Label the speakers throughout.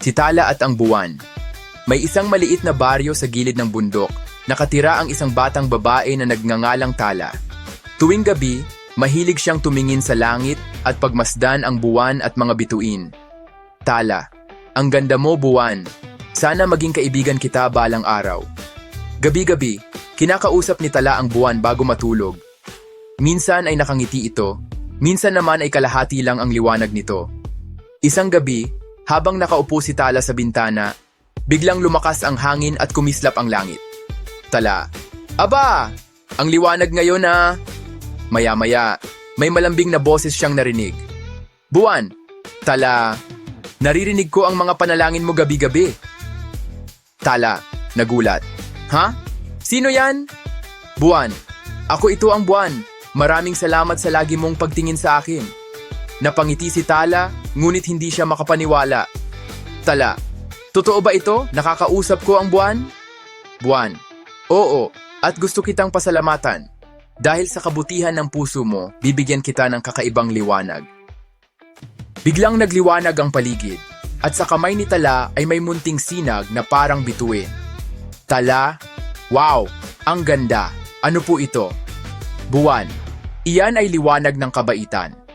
Speaker 1: Si Tala at ang Buwan. May isang maliit na baryo sa gilid ng bundok. Nakatira ang isang batang babae na nagngangalang Tala. Tuwing gabi, mahilig siyang tumingin sa langit at pagmasdan ang buwan at mga bituin. Tala, ang ganda mo, Buwan. Sana maging kaibigan kita balang araw. Gabi-gabi, kinakausap ni Tala ang buwan bago matulog. Minsan ay nakangiti ito, minsan naman ay kalahati lang ang liwanag nito. Isang gabi, habang nakaupo si Tala sa bintana, biglang lumakas ang hangin at kumislap ang langit. Tala, aba! Ang liwanag ngayon na... Maya-maya, may malambing na boses siyang narinig. Buwan! Tala, naririnig ko ang mga panalangin mo gabi-gabi. Tala, nagulat. Ha? Sino yan? Buwan, ako ito ang Buwan. Maraming salamat sa lagi mong pagtingin sa akin. Napangiti si Tala, ngunit hindi siya makapaniwala. Tala, totoo ba ito? Nakakausap ko ang Buwan? Buwan, oo, at gusto kitang pasalamatan. Dahil sa kabutihan ng puso mo, bibigyan kita ng kakaibang liwanag. Biglang nagliwanag ang paligid, at sa kamay ni Tala ay may munting sinag na parang bituin. Tala, wow, ang ganda. Ano po ito? Buwan, iyan ay liwanag ng kabaitan.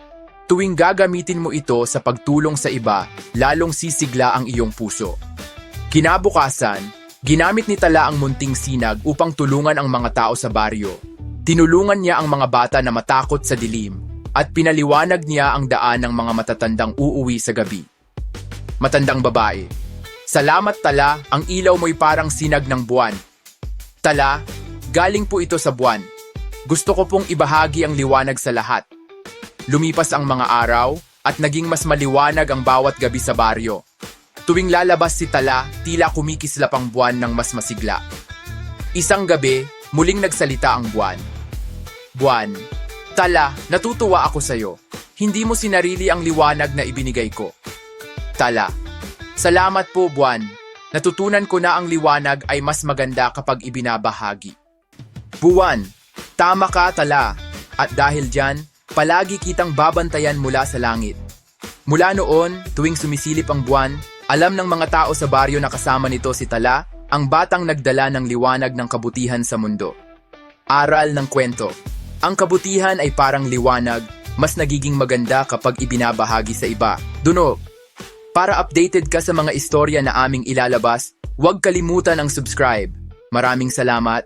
Speaker 1: Tuwing gagamitin mo ito sa pagtulong sa iba, lalong sisigla ang iyong puso. Kinabukasan, ginamit ni Tala ang munting sinag upang tulungan ang mga tao sa baryo. Tinulungan niya ang mga bata na matakot sa dilim at pinaliwanag niya ang daan ng mga matatandang uuwi sa gabi. Matandang babae, salamat Tala, ang ilaw mo'y parang sinag ng buwan. Tala, galing po ito sa buwan. Gusto ko pong ibahagi ang liwanag sa lahat. Lumipas ang mga araw at naging mas maliwanag ang bawat gabi sa baryo. Tuwing lalabas si Tala, tila kumikislap ang buwan ng mas masigla. Isang gabi, muling nagsalita ang buwan. Buwan, Tala, natutuwa ako sa'yo. Hindi mo sinarili ang liwanag na ibinigay ko. Tala, salamat po Buwan. Natutunan ko na ang liwanag ay mas maganda kapag ibinabahagi. Buwan, tama ka Tala. At dahil dyan, palagi kitang babantayan mula sa langit. Mula noon, tuwing sumisilip ang buwan, alam ng mga tao sa baryo na kasama nito si Tala, ang batang nagdala ng liwanag ng kabutihan sa mundo. Aral ng kwento. Ang kabutihan ay parang liwanag, mas nagiging maganda kapag ibinabahagi sa iba. Duno, para updated ka sa mga istorya na aming ilalabas, huwag kalimutan ang subscribe. Maraming salamat.